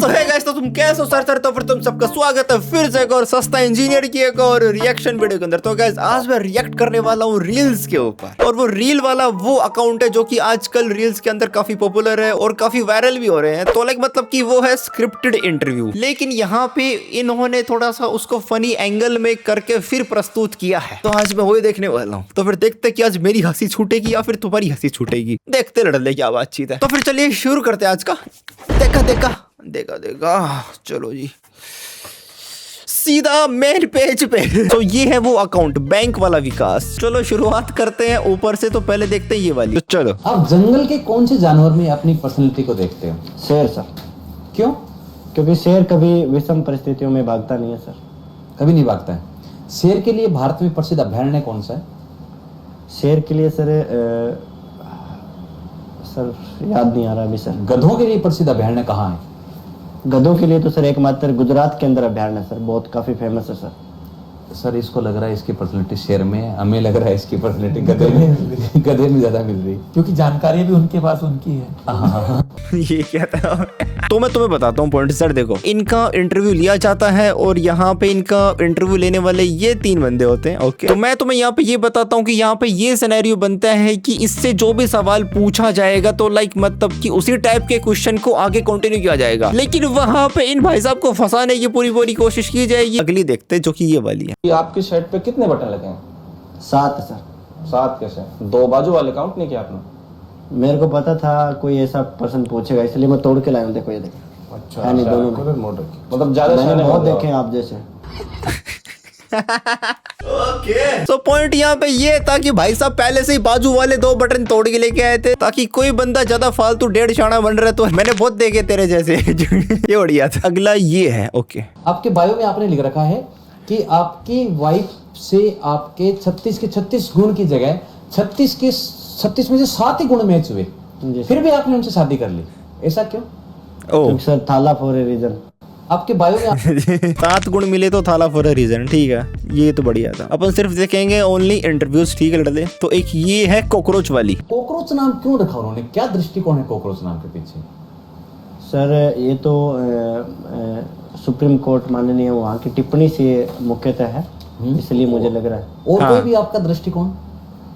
तो है गाइस, तो तुम कैसे हो सर? तो फिर तुम सबका स्वागत है फिर से एक और सस्ता इंजीनियर की एक और रिएक्शन वीडियो के अंदर। तो गाइस आज मैं रिएक्ट करने वाला हूँ रील्स के ऊपर, और वो रील वाला वो अकाउंट है जो कि आजकल रील्स के अंदर काफी पॉपुलर है और काफी वायरल भी हो रहे हैं। तो लाइक मतलब कि वो है स्क्रिप्टेड इंटरव्यू, लेकिन यहाँ पे इन्होंने थोड़ा सा उसको फनी एंगल में करके फिर प्रस्तुत किया है। तो आज मैं वही देखने वाला हूँ। तो फिर देखते कि आज मेरी हंसी छूटेगी या फिर तुम्हारी हंसी छूटेगी, देखते लड़ले क्या बातचीत है। तो फिर चलिए शुरू करते हैं आज का। देखा चलो जी सीधा मेन पेज पे। तो ये है वो अकाउंट, बैंक वाला विकास। चलो शुरुआत करते हैं ऊपर से, तो पहले देखते हैं ये वाली। तो चलो, आप जंगल के कौन से जानवर में अपनी पर्सनैलिटी को देखते हो? शेर सर। क्यों? क्योंकि शेर कभी विषम परिस्थितियों में भागता नहीं है सर। कभी नहीं भागता है। शेर के लिए भारत में प्रसिद्ध अभयारण्य कौन सा है? शेर के लिए सर सर याद नहीं आ रहा अभी सर। गधों के लिए प्रसिद्ध अभयारण्य कहाँ है? गधों के लिए तो सर एकमात्र गुजरात के अंदर अभयारण्य है सर, बहुत काफी फेमस है सर। सर इसको लग रहा है इसकी पर्सनैलिटी शेर में है, हमें लग रहा है इसकी पर्सनैलिटी गधे में ज्यादा मिल रही है, क्योंकि जानकारी भी उनके पास उनकी है। ये क्या था? तो मैं तुम्हें बताता हूँ पॉइंट। सर देखो, इनका इंटरव्यू लिया जाता है और यहाँ पे इनका इंटरव्यू लेने वाले ये 3 बंदे होते हैं। ओके, तो मैं तुम्हें यहाँ पे ये बताता हूँ कि यहाँ पे ये सिनेरियो बनता है कि इससे जो भी सवाल पूछा जाएगा तो लाइक मतलब कि उसी टाइप के क्वेश्चन को आगे कंटिन्यू किया जाएगा, लेकिन वहाँ पे इन भाई साहब को फंसाने की पूरी कोशिश की जाएगी। अगली देखते जो कि ये वाली है। आपकी शर्ट पे कितने बटन लगे हैं? 7 सर। 7 कैसे? 2 बाजू वाले काउंट नहीं किया आपने? मेरे को पता था कोई ऐसा पर्सन पूछेगा, इसलिए मैं तोड़ के लाया हूँ। देखो ये देखो। अच्छा, है नहीं दोनों में। मतलब ज्यादा मैंने बहुत देखे हैं आप जैसे। ओके, तो पॉइंट यहाँ पे ये था कि भाई साहब पहले से ही बाजू वाले 2 बटन तोड़ के लेके आए थे, ताकि कोई बंदा ज्यादा फालतू 1.5 शाना बन रहा है। तो मैंने बहुत देखे तेरे जैसे। ये बढ़िया था। अगला ये है। ओके, आपके बायो में आपने लिख रखा है कि आपकी वाइफ से आपके 36 के 36 गुण की जगह 36 में से 7 ही गुण मैच हुए, फिर भी आपने उनसे शादी कर ली। ऐसा क्यों? क्योंकि सर थाला फॉर ए रीजन। आपके बायो में 7 गुण मिले तो थाला फॉर अ रीजन। ठीक है, ये तो बढ़िया था। अपन सिर्फ देखेंगे ओनली इंटरव्यूज। ठीक है लड़ले। तो एक ये है कॉकरोच वाली। कॉकरोच नाम क्यों रखा उन्होंने? क्या दृष्टिकोण है कॉकरोच नाम के पीछे? सर ये तो सुप्रीम कोर्ट माननीय वहाँ की टिप्पणी से मुख्यतः है, इसलिए मुझे लग रहा है। और कोई भी आपका दृष्टिकोण?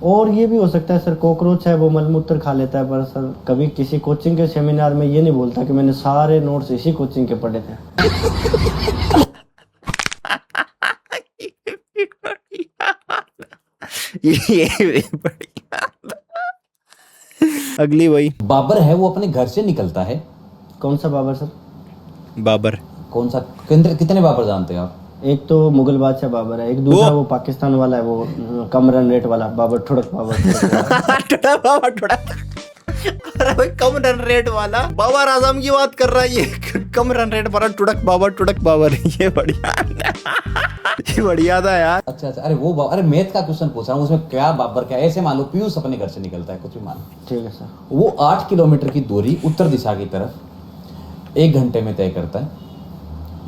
और ये भी हो सकता है सर, कॉकरोच है वो मलमूत्र खा लेता है, पर सर कभी किसी कोचिंग के सेमिनार में ये नहीं बोलता कि मैंने सारे नोट्स इसी कोचिंग के पढ़े थे। ये बढ़िया। अगली वही। बाबर है वो अपने घर से निकलता है। कौन सा बाबर सर? बाबर कौन सा? कितने बाबर जानते हैं आप? एक तो मुगल बादशाह बाबर है, एक दूसरा वो पाकिस्तान वाला है, वो कम रन रेट वाला बाबर, ठुड़क बाबर। ठुड़क बाबर, ठुड़क। अरे भाई कम रन रेट वाला बाबर आजम की बात कर रहा है ये। कम रन रेट वाला ठुड़क बाबर। ये बढ़िया था यार। अच्छा, अरे वो अरे मैथ का क्वेश्चन पूछ रहा हूँ, उसमें क्या बाबर क्या? ऐसे मान लो पीयूष अपने घर से निकलता है, कुछ भी मान लो। ठीक है सर। वो 8 किलोमीटर की दूरी उत्तर दिशा की तरफ 1 घंटे में तय करता है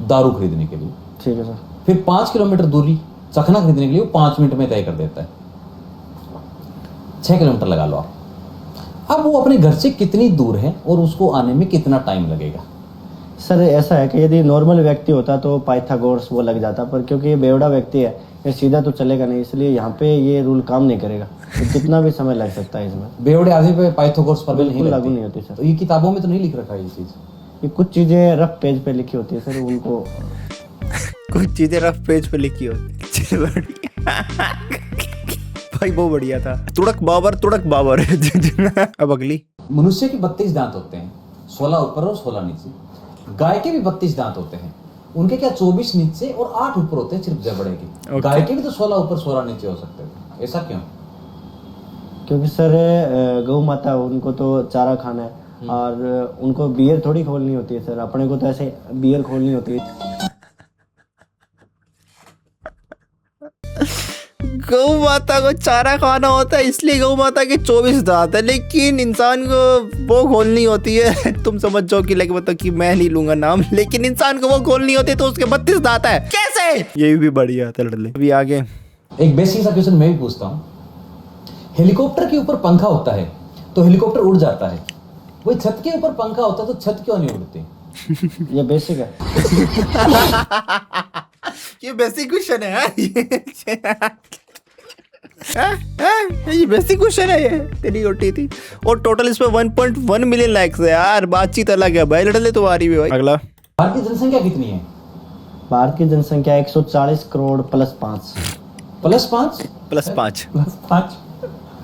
दारू खरीदने के लिए। ठीक है सर। फिर 5 किलोमीटर दूरी चखना खरीदने के लिए वो 5 मिनट में तय कर देता है। 6 किलोमीटर लगा लो आप। अब वो अपने घर से कितनी दूर है और उसको आने में कितना टाइम लगेगा? सर ऐसा है कि यदि नॉर्मल व्यक्ति होता तो पाइथागोरस वो लग जाता, पर क्योंकि ये बेवड़ा व्यक्ति है, ये सीधा तो चलेगा नहीं, इसलिए यहाँ पे ये रूल काम नहीं करेगा। तो कितना भी समय लग सकता है इसमें। बेवड़े आदमी पे पाइथागोरस फॉर्मूला बिल्कुल लागू नहीं होती सर। तो ये किताबों में तो नहीं लिख रखा है ये चीज? ये कुछ चीजें रफ पेज पे लिखी होती है सर, उनको कुछ चीजें रफ पेज पे लिखी होती। भाई वो बढ़िया था। तुड़क बाबर। अब अगली। मनुष्य के 32 दांत होते हैं, 16 ऊपर और 16 नीचे। गाय के भी 32 दांत होते हैं, उनके क्या 24 नीचे और 8 ऊपर होते हैं, सिर्फ जबड़े के। गाय के भी तो 16 ऊपर 16 नीचे हो सकते थे। ऐसा क्यों? क्योंकि सर गौ माता, उनको तो चारा खाना है और उनको बियर थोड़ी खोलनी होती है सर। अपने को तो ऐसे बियर खोलनी होती है। गौ माता को चारा खाना होता है, इसलिए गौ माता के 24 दांत है, लेकिन इंसान को वो खोलनी होती है। तुम समझ जाओ कि लाइक मतलब कि मैं नहीं लूंगा नाम, लेकिन इंसान को वो खोलनी होती है तो उसके 32 दांत है। कैसे? ये भी बढ़िया था लड़ले। अभी आगे एक बेसिक सा क्वेश्चन मैं भी पूछता हूँ। हेलीकॉप्टर के ऊपर पंखा होता है तो हेलीकॉप्टर उड़ जाता है, वही छत के ऊपर पंखा होता है तो छत क्यों नहीं उड़ती? ये बेसिक है। ये बेसिक क्वेश्चन है हाँ? ये बेसिक क्वेश्चन है ये तेरी ओटी थी। और टोटल इसमें 1.1 मिलियन लाइक्स है यार, बातचीत अलग है भाई, लड़ले तुम्हारी भी भाई। अगला भारत की जनसंख्या कितनी है? भारत की जनसंख्या 140 करोड़ +5। +5? +5। +5।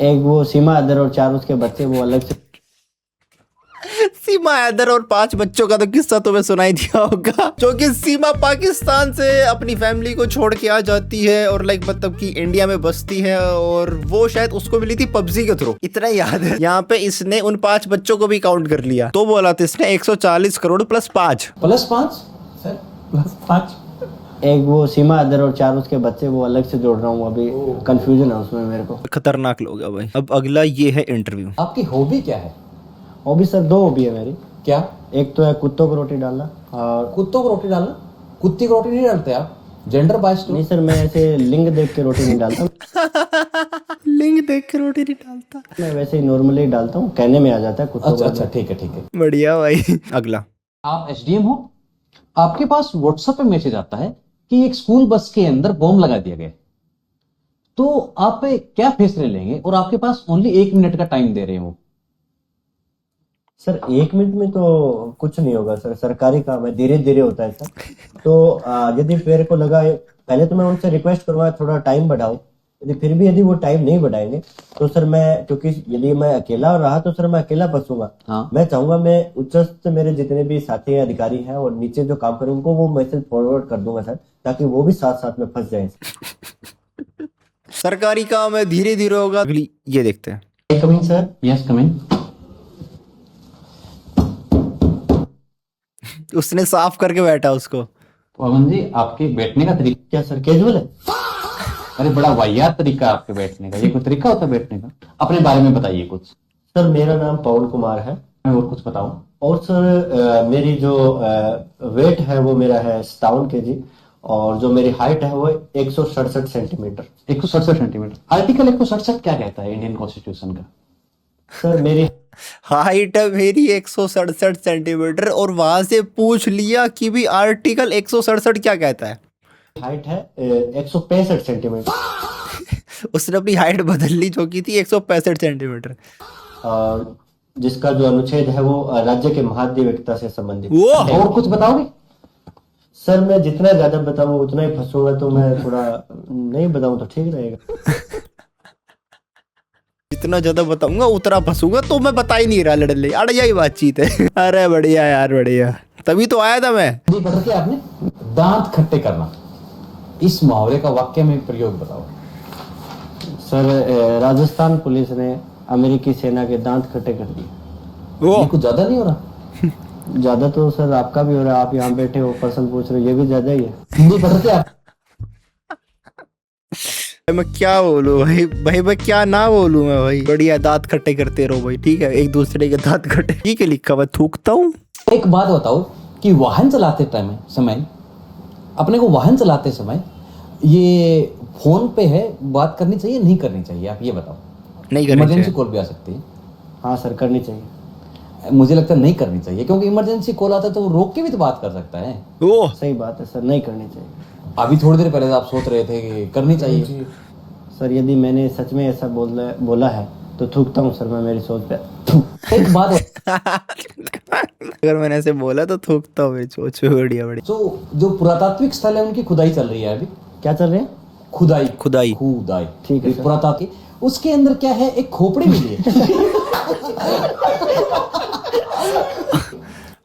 एक वो सीमा अदर और 4 उसके बच्चे वो अलग से। सीमा हैदर और 5 बच्चों का तो किस्सा तुम्हें सुनाई दिया होगा, जो कि सीमा पाकिस्तान से अपनी फैमिली को छोड़ के आ जाती है और लाइक मतलब कि इंडिया में बसती है, और वो शायद उसको मिली थी पबजी के थ्रू, इतना याद है। यहाँ पे इसने उन 5 बच्चों को भी काउंट कर लिया, तो बोला था इसने 140 करोड़ +5। +5? सर +5। एक वो सीमा अदर और 4 उसके बच्चे वो अलग से जोड़ रहा हूँ, अभी कंफ्यूजन है उसमें मेरे को। खतरनाक लोग है भाई। अब अगला ये है इंटरव्यू। आपकी हॉबी क्या है? हॉबी सर 2 हॉबी है मेरी। क्या? एक तो है कुत्तों को रोटी डालना, और कुत्तों को रोटी डालना? कुत्ती को रोटी नहीं डालते आप? जेंडर बाइस्ड हो? नहीं सर, मैं ऐसे लिंग देख के रोटी नहीं डालता, लिंग देख के रोटी नहीं डालता। मैं वैसे ही नॉर्मली डालता हूँ, कहने में आ जाता है कुत्तों अच्छा को। अच्छा, ठीक है ठीक है। बढ़िया भाई। अगला आप एसडीएम हो, आपके पास व्हाट्सएप पे मैसेज आता है कि एक स्कूल बस के अंदर बॉम्ब लगा दिया गया, तो आप क्या फैसले लेंगे? और आपके पास ओनली 1 मिनट का टाइम दे रहे हैं वो। सर 1 मिनट में तो कुछ नहीं होगा सर, सरकारी काम है, धीरे धीरे होता है सर। तो यदि मेरे को लगा, पहले तो मैं उनसे रिक्वेस्ट करूंगा थोड़ा टाइम बढ़ाओ, यदि फिर भी यदि वो टाइम नहीं बढ़ाएंगे तो सर मैं, क्योंकि यदि मैं अकेला रहा तो सर मैं अकेला फंसूंगा। हाँ। मैं चाहूंगा मैं उच्चस्थ मेरे जितने भी साथी अधिकारी हैं और नीचे जो काम करें उनको वो मैसेज फॉरवर्ड कर दूंगा सर, ताकि वो भी साथ साथ में फंस जाए। सरकारी काम है, धीरे धीरे होगा। अगली ये देखते हैं। Coming sir. Yes coming. उसने साफ करके बैठा उसको। पवन जी, आपके बैठने का तरीका क्या सर कैजुअल है? अरे बड़ा वाहियात तरीका है आपके बैठने का। ये कोई तरीका होता है बैठने का? अपने बारे में बताइए कुछ। सर मेरा नाम पवन कुमार है। और कुछ बताओ। और सर मेरी जो वेट है वो मेरा है 57 kg, और जो मेरी हाइट है वो 167 सेंटीमीटर। 167 सेंटीमीटर। आर्टिकल 167 क्या कहता है इंडियन कॉन्स्टिट्यूशन का? सर मेरी हाइट है मेरी 167 सेंटीमीटर, और वहां से पूछ लिया कि भी आर्टिकल 167 क्या कहता है। हाइट है 165 सेंटीमीटर। उसने अपनी हाइट बदल ली, जो की थी 165 सेंटीमीटर। और जिसका जो अनुच्छेद है वो राज्य के महाधिवक्ता से संबंधित। वो और कुछ बताओगे? सर मैं जितना ज्यादा बताऊं उतना ही फंसूंगा, तो मैं थोड़ा नहीं बताऊं तो ठीक रहेगा। जितना ज्यादा बताऊंगा उतना फंसूंगा, तो मैं बता ही नहीं रहा लड़ले। अरे यही बातचीत है। अरे बढ़िया यार, बढ़िया, तभी तो आया था मैं। जी पढ़ के आपने दांत खट्टे करना, इस मुहावरे का वाक्य में प्रयोग बताओ। सर राजस्थान पुलिस ने अमेरिकी सेना के दांत खट्टे कर दिए। वो ये कुछ ज्यादा नहीं हो रहा? ज्यादा तो सर आपका भी हो रहा है, आप यहाँ बैठे हो पर्सन पूछ रहे हो, ये भी ज्यादा ही है। हिंदी पढ़ के आप मैं क्या बोलूं भाई, मैं क्या ना बोलूं मैं भाई। बढ़िया, दांत खट्टे करते रहो भाई, ठीक है, एक दूसरे के दांत खट्टे, ठीक है, लिखा हुआ थूकता हूँ। एक बात बताओ कि वाहन चलाते समय अपने को वाहन चलाते समय ये फोन पे है बात करनी चाहिए नहीं करनी चाहिए? आप ये बताओ। नहीं करनी इमरजेंसी चाहिए। कॉल भी आ सकती है। हाँ सर करनी चाहिए। मुझे लगता है नहीं करनी चाहिए, क्योंकि इमरजेंसी कॉल आता है तो वो रोक के भी तो बात कर सकता है। वो सही बात है सर, नहीं करनी चाहिए। अभी थोड़ी देर पहले आप सोच रहे थे कि करनी चाहिए। सर यदि मैंने सच में ऐसा बोला है तो थूकता हूँ सर मैं मेरी सोच पे। एक बात अगर मैंने ऐसे बोला तो थूकता हूँ मेरी सोच पे। बढ़िया बढ़िया। तो जो पुरातात्विक स्थल है उनकी खुदाई चल रही है अभी। क्या चल रहे हैं? खुदाई खुदाई। ठीक है सर। पुरातात्विक, उसके अंदर क्या है, एक खोपड़ी मिली है।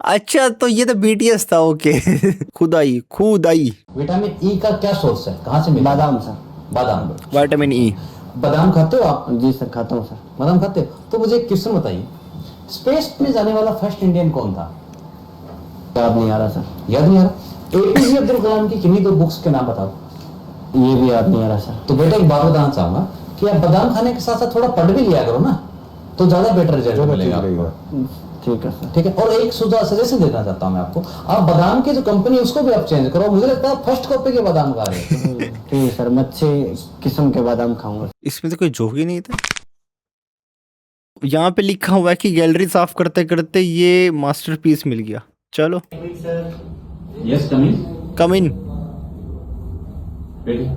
अच्छा, तो ये तो BTS था। ओके। खुदाई। विटामिन ई का क्या सोर्स है, कहाँ से मिला? बादाम सर। बादाम। Vitamin E. बादाम खाते हो आप? जी सर खाता हूँ सर। बादाम खाते हो? तो मुझे एक क्वेश्चन बताइए, स्पेस में जाने वाला फर्स्ट इंडियन कौन था? याद नहीं आ रहा सर। याद नहीं आ रहा? APJ अब्दुल कलाम की किन्हीं 2 बुक्स के नाम बताओ। ये भी याद नहीं आ रहा सर। तो बेटा एक बात बताना चाहूंगा कि आप बादाम खाने के साथ साथ थोड़ा पढ़ भी लिया करो ना, तो ज्यादा बेटर रिजल्ट मिलेगा आपको। ठीक है सर। ठीक है। और एक सजेशन देना चाहता हूं मैं आपको, आप बादाम की जो कंपनी है उसको भी आप चेंज करो। मुझे लगता है फर्स्ट कॉपी के बादाम खा रहे हो। ठीक है सर, मैं अच्छे किस्म के बादाम खाऊंगा। इसमें तो कोई जोक ही नहीं था। यहाँ पे लिखा हुआ है कि गैलरी साफ करते करते ये मास्टरपीस मिल गया। चलो यस कमिंग कम इन। बैठिए।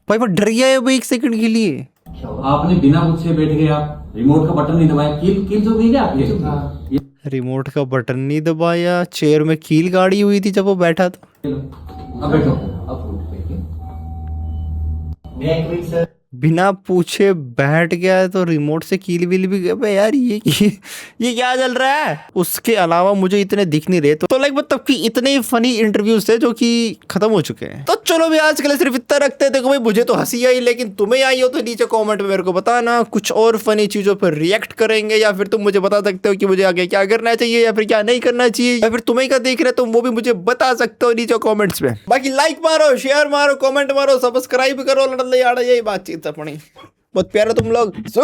भाई वो डर गया है भाई 1 सेकंड के लिए। आपने बिना पूछे बैठ गए, आप रिमोट का बटन नहीं दबाया, कील कील तो गई क्या आपकी? रिमोट का बटन नहीं दबाया, चेयर में कील गाड़ी हुई थी जब वो बैठा था। अब बैठो, अब उठ बैठिए। बिना पूछे बैठ गया है तो रिमोट से कील विल भी गया। बे यार ये क्या चल रहा है। उसके अलावा मुझे इतने दिख नहीं रहे, तो लाइक मतलब कि इतने ही फनी इंटरव्यूज थे जो कि खत्म हो चुके हैं। तो चलो भी आज के लिए सिर्फ इतना रखते हैं। देखो भाई मुझे तो हंसी आई, लेकिन तुम्हें आई हो तो नीचे कॉमेंट में मेरे को बताना। कुछ और फनी चीजों पर रिएक्ट करेंगे, या फिर तुम मुझे बता सकते हो कि मुझे आगे क्या करना चाहिए या फिर क्या नहीं करना चाहिए, या फिर तुम्हें क्या देख रहे हो तुम वो भी मुझे बता सकते हो नीचे कॉमेंट्स में। बाकी लाइक मारो, शेयर मारो, कॉमेंट मारो, सब्सक्राइब करो, लड़ यार यही बातचीत अपनी। बहुत प्यारे तुम लोग। सो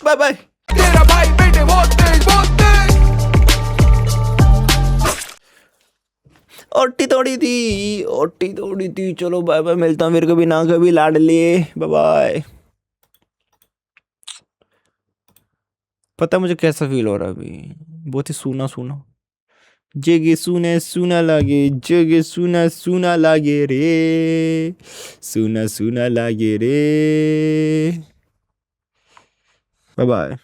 बाय बाय। तेरा भाई बेटे बहुत तेज ओटी थोड़ी थी। चलो बाय बाय, मिलता हूँ फिर कभी ना कभी लाडले। Bye bye. पता है मुझे कैसा फील हो रहा है अभी, बहुत ही सूना सूना। जगे सुने सुना लागे, जगे सुना सुना लागे रे, सुना सुना लागे रे। Bye bye.